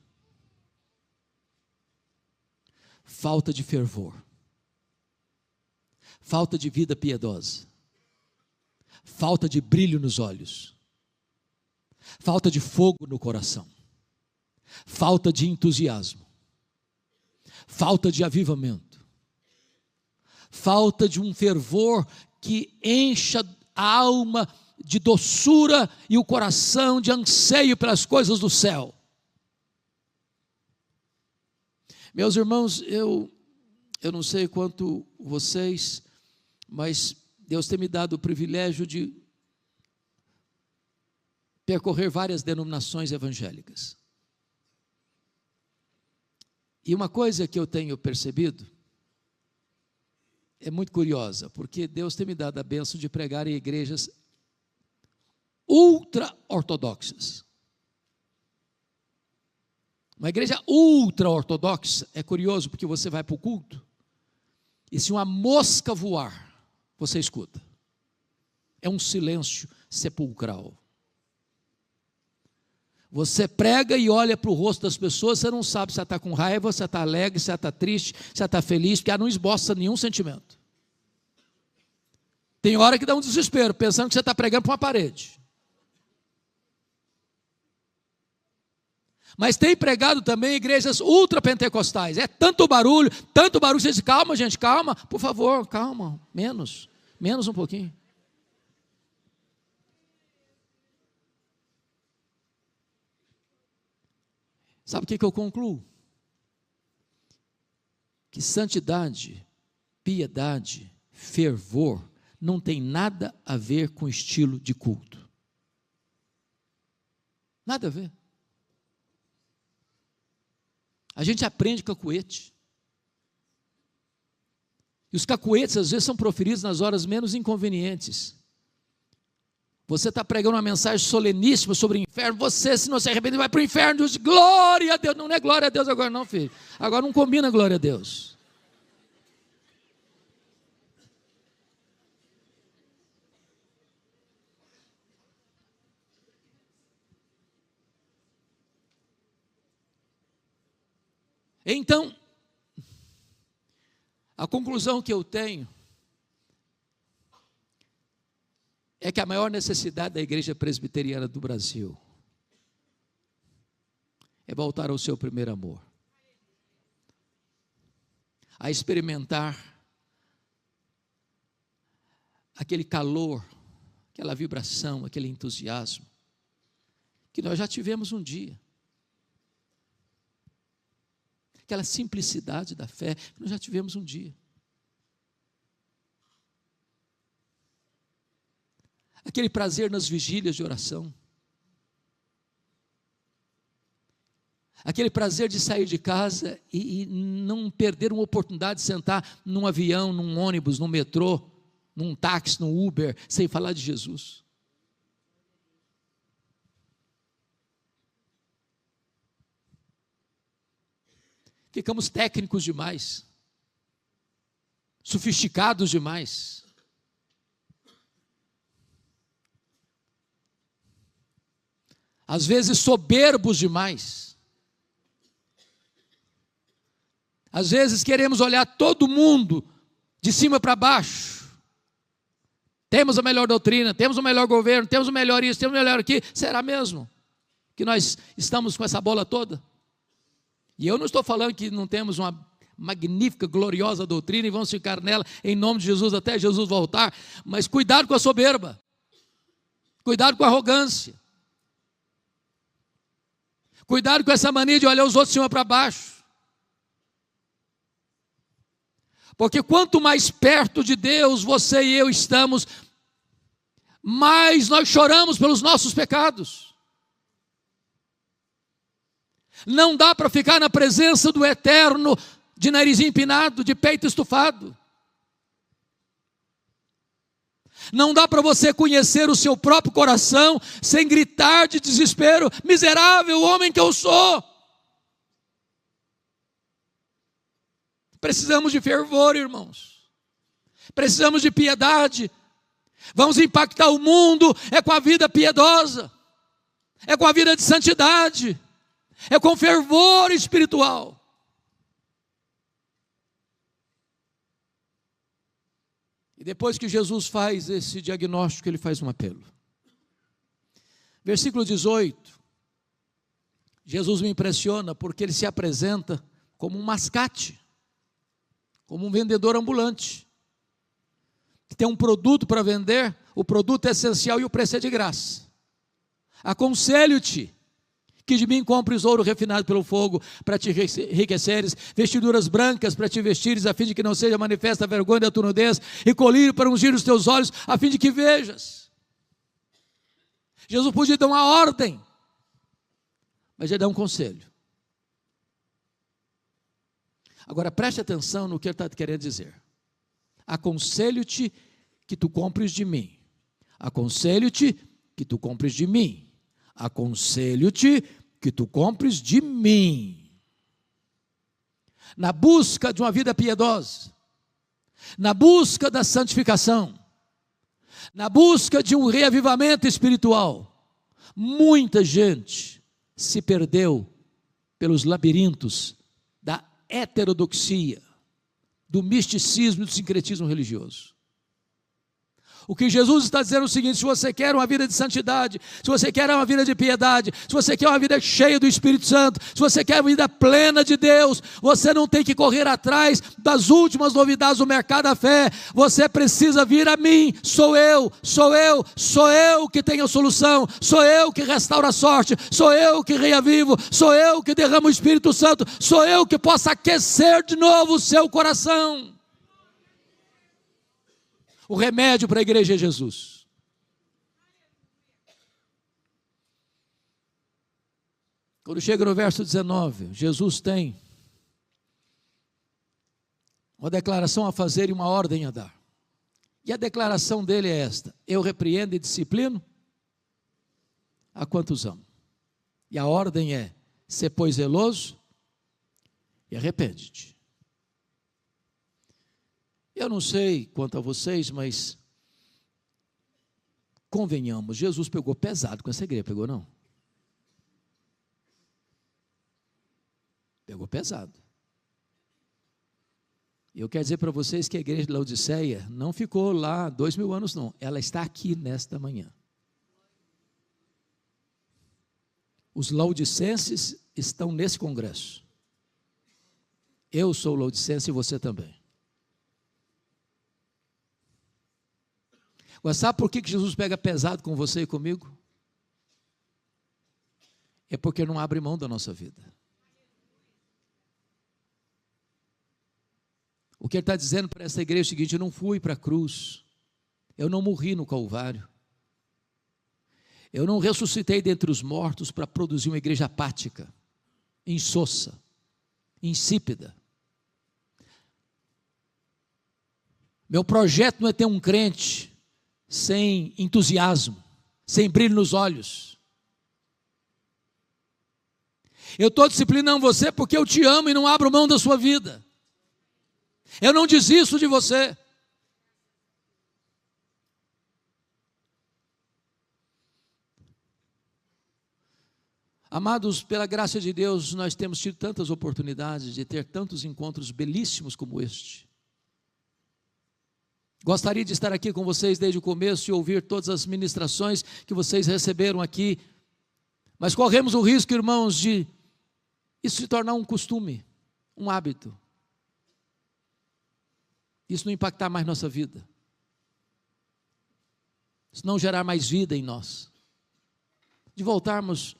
falta de fervor, falta de vida piedosa, falta de brilho nos olhos, falta de fogo no coração, falta de entusiasmo, falta de avivamento, falta de um fervor que encha a alma de doçura e o coração de anseio pelas coisas do céu. Meus irmãos, eu não sei quanto vocês, mas Deus tem me dado o privilégio de percorrer várias denominações evangélicas. E uma coisa que eu tenho percebido é muito curiosa, porque Deus tem me dado a bênção de pregar em igrejas ultra-ortodoxas. Uma igreja ultra-ortodoxa é curioso, porque você vai para o culto e se uma mosca voar, você escuta. É um silêncio sepulcral. Você prega e olha para o rosto das pessoas, você não sabe se ela está com raiva, se ela está alegre, se ela está triste, se ela está feliz, porque ela não esboça nenhum sentimento. Tem hora que dá um desespero, pensando que você está pregando para uma parede. Mas tem pregado também igrejas ultrapentecostais. É tanto barulho, você diz: calma gente, calma, por favor, calma, menos um pouquinho. Sabe o que eu concluo? Que santidade, piedade, fervor não tem nada a ver com estilo de culto. Nada a ver. A gente aprende cacuete. E os cacuetes às vezes são proferidos nas horas menos inconvenientes. Você está pregando uma mensagem soleníssima sobre o inferno. Você, se não se arrepender, vai para o inferno. Diz: glória a Deus. Não é glória a Deus agora não, filho. Agora não combina glória a Deus. Então, a conclusão que eu tenho é que a maior necessidade da igreja presbiteriana do Brasil é voltar ao seu primeiro amor, a experimentar aquele calor, aquela vibração, aquele entusiasmo que nós já tivemos um dia. Aquela simplicidade da fé que nós já tivemos um dia. aquele prazer nas vigílias de oração, aquele prazer de sair de casa e não perder uma oportunidade de sentar num avião, num ônibus, num metrô, num táxi, num Uber, sem falar de Jesus. Ficamos técnicos demais, sofisticados demais. Às vezes soberbos demais. Às vezes queremos olhar todo mundo de cima para baixo. Temos a melhor doutrina, temos o melhor governo, temos o melhor isso, temos o melhor aqui. Será mesmo que nós estamos com essa bola toda? E eu não estou falando que não temos uma magnífica, gloriosa doutrina e vamos ficar nela em nome de Jesus até Jesus voltar, mas cuidado com a soberba, cuidado com a arrogância, cuidado com essa mania de olhar os outros de cima para baixo, porque quanto mais perto de Deus você e eu estamos, mais nós choramos pelos nossos pecados. Não dá para ficar na presença do Eterno de narizinho empinado, de peito estufado. Não dá para você conhecer o seu próprio coração sem gritar de desespero: miserável homem que eu sou. Precisamos de fervor, irmãos. Precisamos de piedade. Vamos impactar o mundo é com a vida piedosa, é com a vida de santidade, é com fervor espiritual. E depois que Jesus faz esse diagnóstico, ele faz um apelo. Versículo 18. Jesus me impressiona porque ele se apresenta como um mascate, como um vendedor ambulante, que tem um produto para vender, o produto é essencial e o preço é de graça. Aconselho-te que de mim compres ouro refinado pelo fogo, para te enriqueceres, vestiduras brancas para te vestires, a fim de que não seja manifesta a vergonha da tua nudez, e colírio para ungir os teus olhos, a fim de que vejas. Jesus podia dar uma ordem, mas ele dá um conselho. Agora preste atenção no que ele está querendo dizer. Aconselho-te que tu compres de mim. Aconselho-te que tu compres de mim. Aconselho-te que tu compres de mim. Na busca de uma vida piedosa, na busca da santificação, na busca de um reavivamento espiritual, muita gente se perdeu pelos labirintos da heterodoxia, do misticismo e do sincretismo religioso. O que Jesus está dizendo é o seguinte: se você quer uma vida de santidade, se você quer uma vida de piedade, se você quer uma vida cheia do Espírito Santo, se você quer uma vida plena de Deus, você não tem que correr atrás das últimas novidades do mercado da fé, você precisa vir a mim. Sou eu que tenho a solução, sou eu que restauro a sorte, sou eu que reavivo, sou eu que derramo o Espírito Santo, sou eu que posso aquecer de novo o seu coração. O remédio para a igreja é Jesus. Quando chega no verso 19, Jesus tem uma declaração a fazer e uma ordem a dar. E a declaração dele é esta: eu repreendo e disciplino a quantos amo. E a ordem é: sê pois zeloso e arrepende-te. Eu não sei quanto a vocês, mas convenhamos, Jesus pegou pesado com essa igreja, pegou não? Pegou pesado. E eu quero dizer para vocês que a igreja de Laodiceia não ficou lá 2000 anos não, ela está aqui nesta manhã. Os laodicenses estão nesse congresso. Eu sou laodicense e você também. Mas sabe por que Jesus pega pesado com você e comigo? É porque não abre mão da nossa vida. O que ele está dizendo para essa igreja é o seguinte: eu não fui para a cruz, eu não morri no Calvário, Eu não ressuscitei dentre os mortos para produzir uma igreja apática, insossa, insípida. Meu projeto não é ter um crente sem entusiasmo, sem brilho nos olhos. Eu estou disciplinando você porque eu te amo e não abro mão da sua vida. Eu não desisto de você. Amados, pela graça de Deus, nós temos tido tantas oportunidades de ter tantos encontros belíssimos como este. Gostaria de estar aqui com vocês desde o começo e ouvir todas as ministrações que vocês receberam aqui, mas corremos o risco, irmãos, de isso se tornar um costume, um hábito. Isso não impactar mais nossa vida. Isso não gerar mais vida em nós. De voltarmos,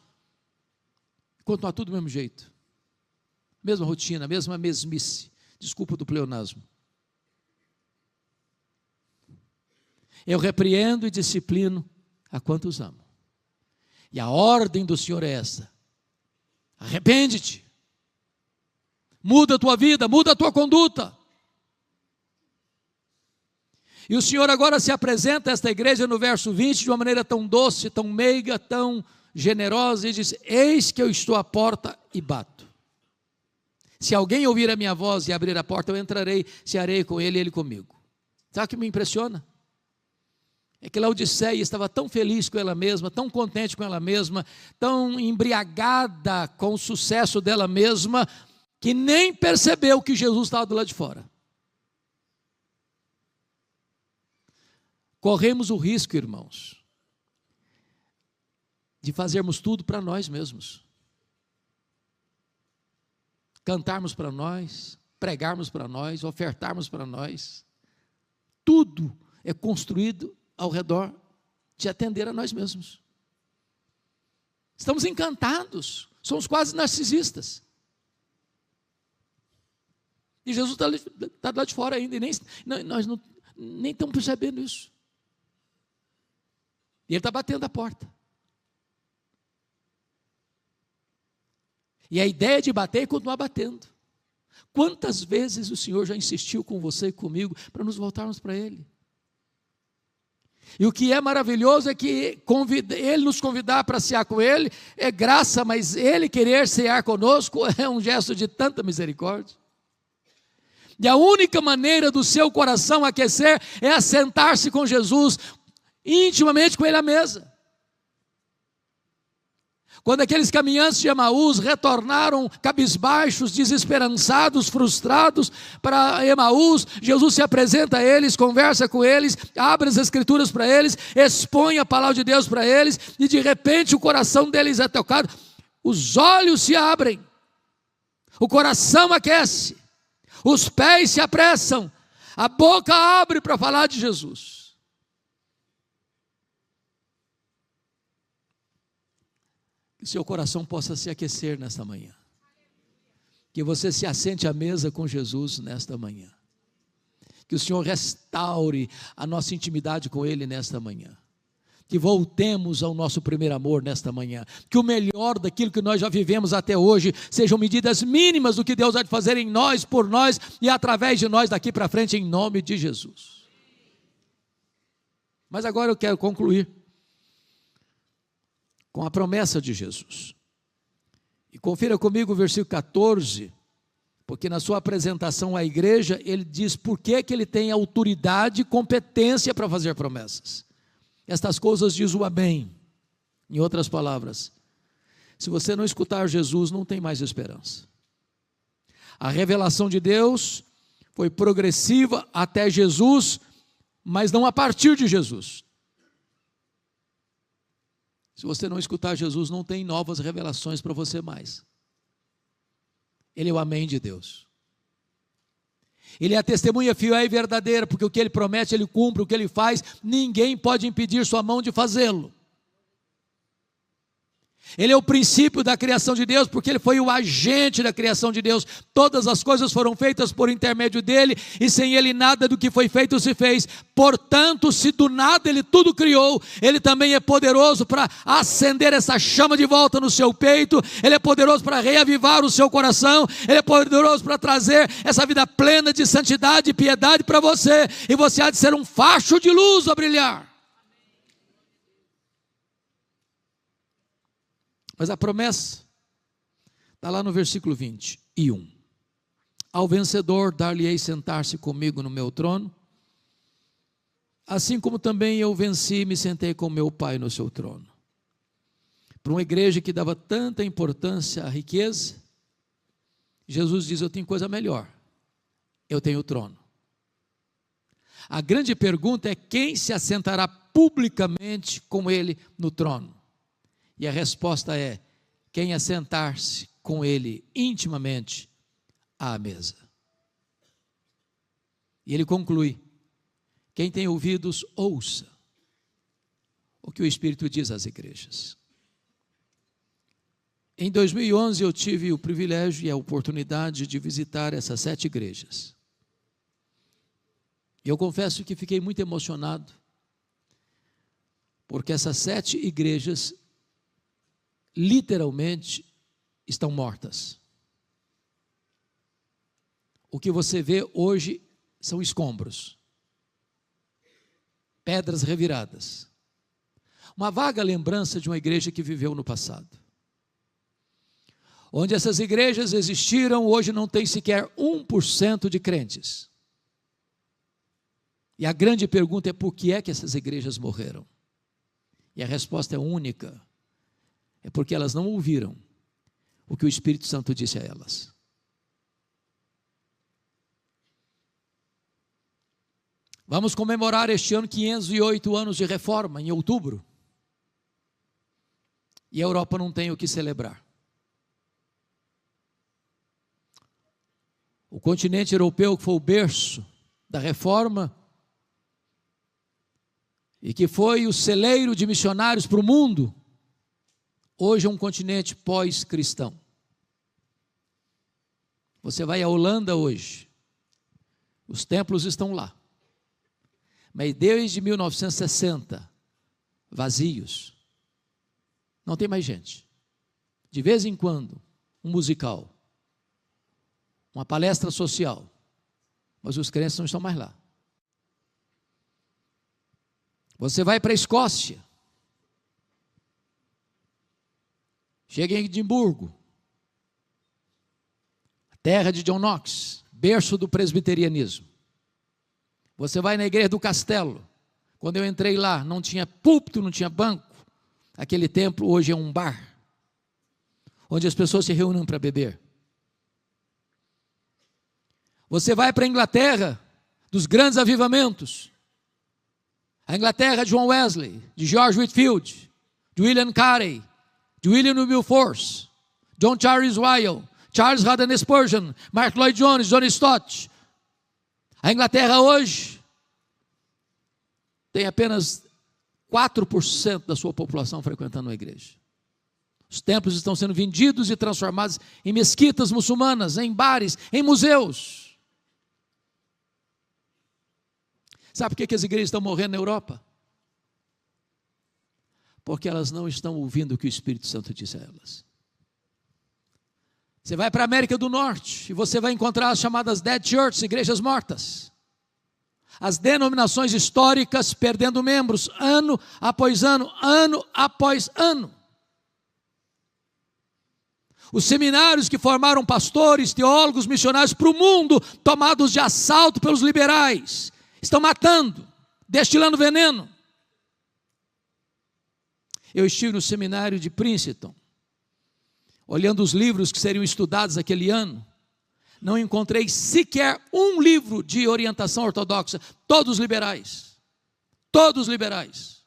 continuar tudo do mesmo jeito. Mesma rotina, mesma mesmice. Desculpa do pleonasmo. Eu repreendo e disciplino a quantos amo. E a ordem do Senhor é essa: arrepende-te, muda a tua vida, muda a tua conduta. E o Senhor agora se apresenta a esta igreja no verso 20 de uma maneira tão doce, tão meiga, tão generosa, e diz: eis que eu estou à porta e bato. Se alguém ouvir a minha voz e abrir a porta, eu entrarei, cearei com ele e ele comigo. Sabe o que me impressiona? É que Laodiceia estava tão feliz com ela mesma, tão contente com ela mesma, tão embriagada com o sucesso dela mesma, que nem percebeu que Jesus estava do lado de fora. Corremos o risco, irmãos, de fazermos tudo para nós mesmos. Cantarmos para nós, pregarmos para nós, ofertarmos para nós. Tudo é construído ao redor de atender a nós mesmos. Estamos encantados, somos quase narcisistas. E Jesus está lá de fora ainda, e nós nem estamos percebendo isso. E Ele está batendo a porta. E a ideia de bater é continuar batendo. Quantas vezes o Senhor já insistiu com você e comigo para nos voltarmos para Ele? E o que é maravilhoso é que Ele nos convidar para cear com Ele é graça, mas Ele querer cear conosco é um gesto de tanta misericórdia. E a única maneira do seu coração aquecer é assentar-se com Jesus, intimamente com Ele à mesa. Quando aqueles caminhantes de Emaús retornaram cabisbaixos, desesperançados, frustrados para Emaús, Jesus se apresenta a eles, conversa com eles, abre as escrituras para eles, expõe a palavra de Deus para eles, e de repente o coração deles é tocado, os olhos se abrem, o coração aquece, os pés se apressam, a boca abre para falar de Jesus. Que seu coração possa se aquecer nesta manhã. Que você se assente à mesa com Jesus nesta manhã. Que o Senhor restaure a nossa intimidade com Ele nesta manhã. Que voltemos ao nosso primeiro amor nesta manhã. Que o melhor daquilo que nós já vivemos até hoje sejam medidas mínimas do que Deus vai fazer em nós, por nós e através de nós daqui para frente, em nome de Jesus. Mas agora eu quero concluir com a promessa de Jesus. E confira comigo o versículo 14, porque na sua apresentação à igreja, ele diz por que ele tem autoridade e competência para fazer promessas. Estas coisas diz o amém. Em outras palavras, se você não escutar Jesus, não tem mais esperança. A revelação de Deus foi progressiva até Jesus, mas não a partir de Jesus. Se você não escutar Jesus, não tem novas revelações para você mais. Ele é o amém de Deus. Ele é a testemunha fiel e verdadeira, porque o que Ele promete, Ele cumpre, o que Ele faz, ninguém pode impedir sua mão de fazê-lo. Ele é o princípio da criação de Deus, porque Ele foi o agente da criação de Deus. Todas as coisas foram feitas por intermédio dEle, e sem Ele nada do que foi feito se fez. Portanto, se do nada Ele tudo criou, Ele também é poderoso para acender essa chama de volta no seu peito. Ele é poderoso para reavivar o seu coração. Ele é poderoso para trazer essa vida plena de santidade e piedade para você. E você há de ser um facho de luz a brilhar. Mas a promessa está lá no versículo 21. Ao vencedor dar-lhe-ei sentar-se comigo no meu trono, assim como também eu venci e me sentei com meu Pai no seu trono. Para uma igreja que dava tanta importância à riqueza, Jesus diz: eu tenho coisa melhor, eu tenho o trono. A grande pergunta é: quem se assentará publicamente com ele no trono? E a resposta é: quem assentar-se com ele intimamente à mesa. E ele conclui: quem tem ouvidos, ouça o que o Espírito diz às igrejas. Em 2011 eu tive o privilégio e a oportunidade de visitar essas 7 igrejas. E eu confesso que fiquei muito emocionado, porque essas 7 igrejas literalmente estão mortas. O que você vê hoje são escombros, pedras reviradas, uma vaga lembrança de uma igreja que viveu no passado. Onde essas igrejas existiram, hoje não tem sequer 1% de crentes. E a grande pergunta é: por que é que essas igrejas morreram? E a resposta é única: é porque elas não ouviram o que o Espírito Santo disse a elas. Vamos comemorar este ano 508 anos de reforma, em outubro. E a Europa não tem o que celebrar. O continente europeu, que foi o berço da reforma, e que foi o celeiro de missionários para o mundo, hoje é um continente pós-cristão. Você vai à Holanda hoje, os templos estão lá, mas desde 1960, vazios, não tem mais gente. De vez em quando, um musical, uma palestra social, mas os crentes não estão mais lá. Você vai para a Escócia, chega em Edimburgo, terra de John Knox, berço do presbiterianismo. Você vai na igreja do Castelo. Quando eu entrei lá, não tinha púlpito, não tinha banco. Aquele templo hoje é um bar, onde as pessoas se reúnem para beber. Você vai para a Inglaterra, dos grandes avivamentos. A Inglaterra de John Wesley, de George Whitefield, de William Carey, de William Wilberforce, John Charles Weil, Charles Haddon Spurgeon, Mark Lloyd Jones, John Stott. A Inglaterra hoje tem apenas 4% da sua população frequentando a igreja. Os templos estão sendo vendidos e transformados em mesquitas muçulmanas, em bares, em museus. Sabe por que as igrejas estão morrendo na Europa? Porque elas não estão ouvindo o que o Espírito Santo disse a elas. Você vai para a América do Norte e você vai encontrar as chamadas dead churches, igrejas mortas. As denominações históricas perdendo membros, ano após ano, ano após ano. Os seminários que formaram pastores, teólogos, missionários para o mundo, tomados de assalto pelos liberais, estão matando, destilando veneno. Eu estive no seminário de Princeton, olhando os livros que seriam estudados aquele ano, não encontrei sequer um livro de orientação ortodoxa, todos liberais, todos liberais.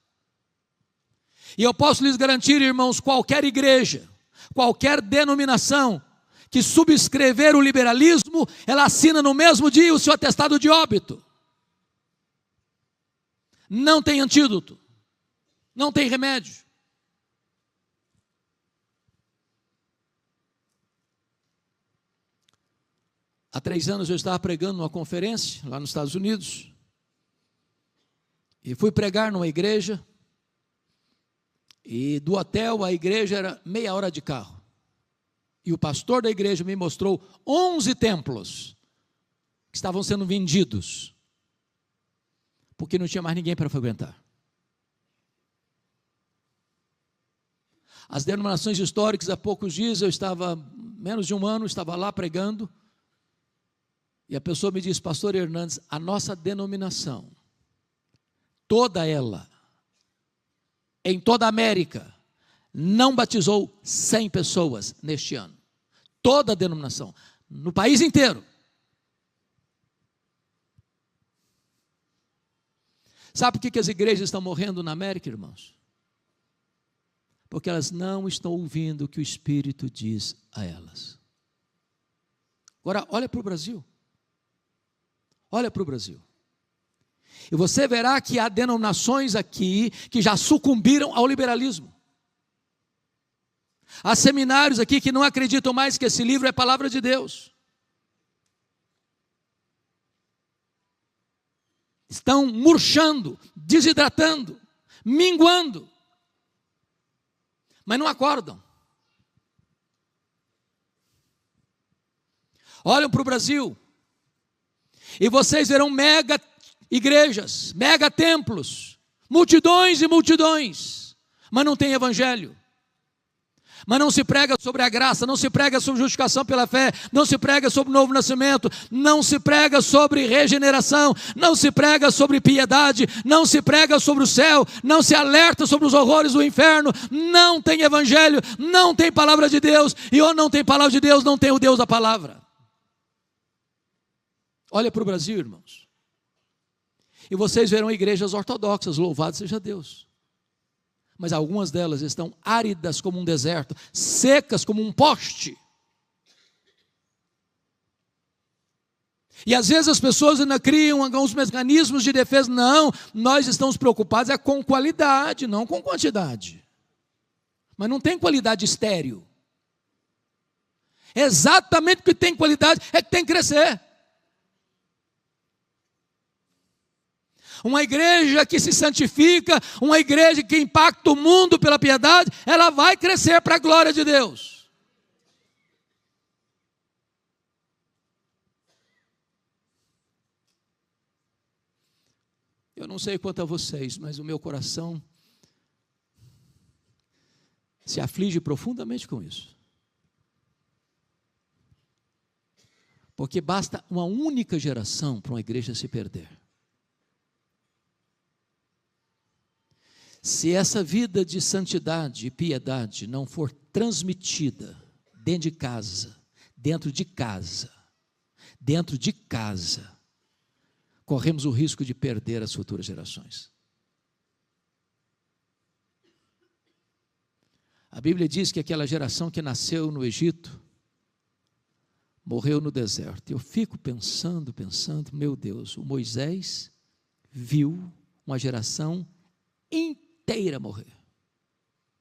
E eu posso lhes garantir, irmãos, qualquer igreja, qualquer denominação que subscrever o liberalismo, ela assina no mesmo dia o seu atestado de óbito. Não tem antídoto, não tem remédio. Há 3 anos eu estava pregando numa conferência lá nos Estados Unidos. E fui pregar numa igreja. E do hotel à igreja era meia hora de carro. E o pastor da igreja me mostrou 11 templos que estavam sendo vendidos, porque não tinha mais ninguém para frequentar. As denominações históricas, há poucos dias, eu estava, menos de um ano, estava lá pregando, e a pessoa me disse: pastor Hernandes, a nossa denominação, toda ela, em toda a América, não batizou 100 pessoas neste ano. Toda a denominação, no país inteiro. Sabe por que as igrejas estão morrendo na América, irmãos? Porque elas não estão ouvindo o que o Espírito diz a elas. Agora, olha para o Brasil. Olha para o Brasil. E você verá que há denominações aqui que já sucumbiram ao liberalismo. Há seminários aqui que não acreditam mais que esse livro é palavra de Deus. Estão murchando, desidratando, minguando. Mas não acordam. Olham para o Brasil. E vocês verão mega igrejas, mega templos, multidões e multidões, mas não tem evangelho. Mas não se prega sobre a graça, não se prega sobre justificação pela fé, não se prega sobre novo nascimento, não se prega sobre regeneração, não se prega sobre piedade, não se prega sobre o céu, não se alerta sobre os horrores do inferno, não tem evangelho, não tem palavra de Deus, e ou não tem palavra de Deus, não tem o Deus da palavra. Olha para o Brasil, irmãos, e vocês verão igrejas ortodoxas, louvado seja Deus. Mas algumas delas estão áridas como um deserto, secas como um poste. E às vezes as pessoas ainda criam alguns mecanismos de defesa. Não, nós estamos preocupados é com qualidade, não com quantidade. Mas não tem qualidade estéril. Exatamente o que tem qualidade é que tem que crescer. Uma igreja que se santifica, uma igreja que impacta o mundo pela piedade, ela vai crescer para a glória de Deus. Eu não sei quanto a vocês, mas o meu coração se aflige profundamente com isso. Porque basta uma única geração para uma igreja se perder. Se essa vida de santidade e piedade não for transmitida dentro de casa, corremos o risco de perder as futuras gerações. A Bíblia diz que aquela geração que nasceu no Egito, morreu no deserto. Eu fico pensando, meu Deus, o Moisés viu uma geração inteira morrer.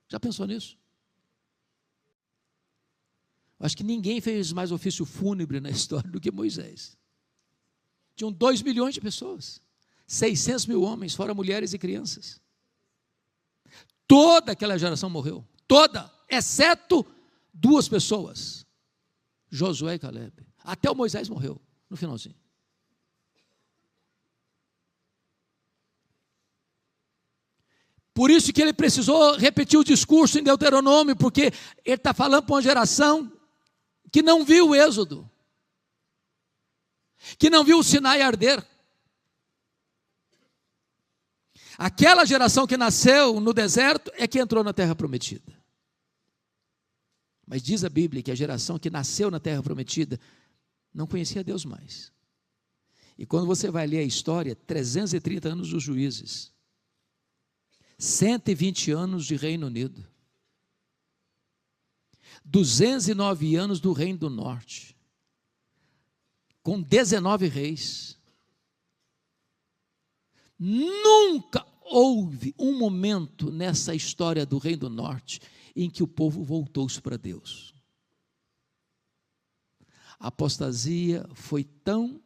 Já pensou nisso? Acho que ninguém fez mais ofício fúnebre na história do que Moisés. Tinham 2 milhões de pessoas, 600 mil homens, fora mulheres e crianças. Toda aquela geração morreu, toda, exceto 2 pessoas, Josué e Caleb. Até o Moisés morreu, no finalzinho. Por isso que ele precisou repetir o discurso em Deuteronômio, porque ele está falando para uma geração que não viu o Êxodo, que não viu o Sinai arder. Aquela geração que nasceu no deserto é que entrou na terra prometida. Mas diz a Bíblia que a geração que nasceu na terra prometida não conhecia Deus mais. E quando você vai ler a história, 330 anos dos juízes, 120 anos de Reino Unido, 209 anos do Reino do Norte, com 19 reis. Nunca houve um momento nessa história do Reino do Norte em que o povo voltou-se para Deus. a apostasia foi tão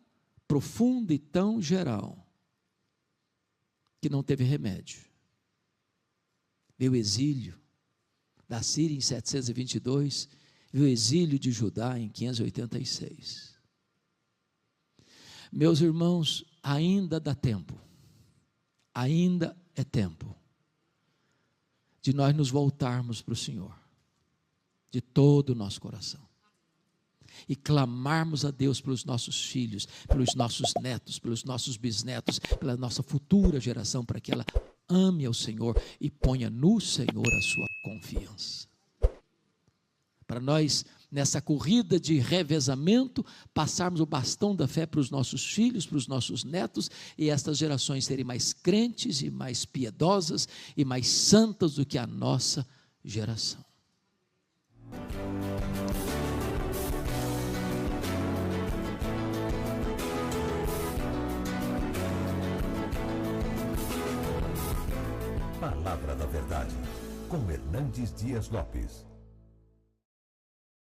profunda e tão geral que não teve remédio. Veio o exílio da Síria em 722, veio o exílio de Judá em 586. Meus irmãos, ainda dá tempo, ainda é tempo de nós nos voltarmos para o Senhor, de todo o nosso coração, e clamarmos a Deus pelos nossos filhos, pelos nossos netos, pelos nossos bisnetos, pela nossa futura geração, para que ela ame ao Senhor e ponha no Senhor a sua confiança. Para nós, nessa corrida de revezamento, passarmos o bastão da fé para os nossos filhos, para os nossos netos, e estas gerações serem mais crentes e mais piedosas e mais santas do que a nossa geração. Palavra da Verdade, com Hernandes Dias Lopes.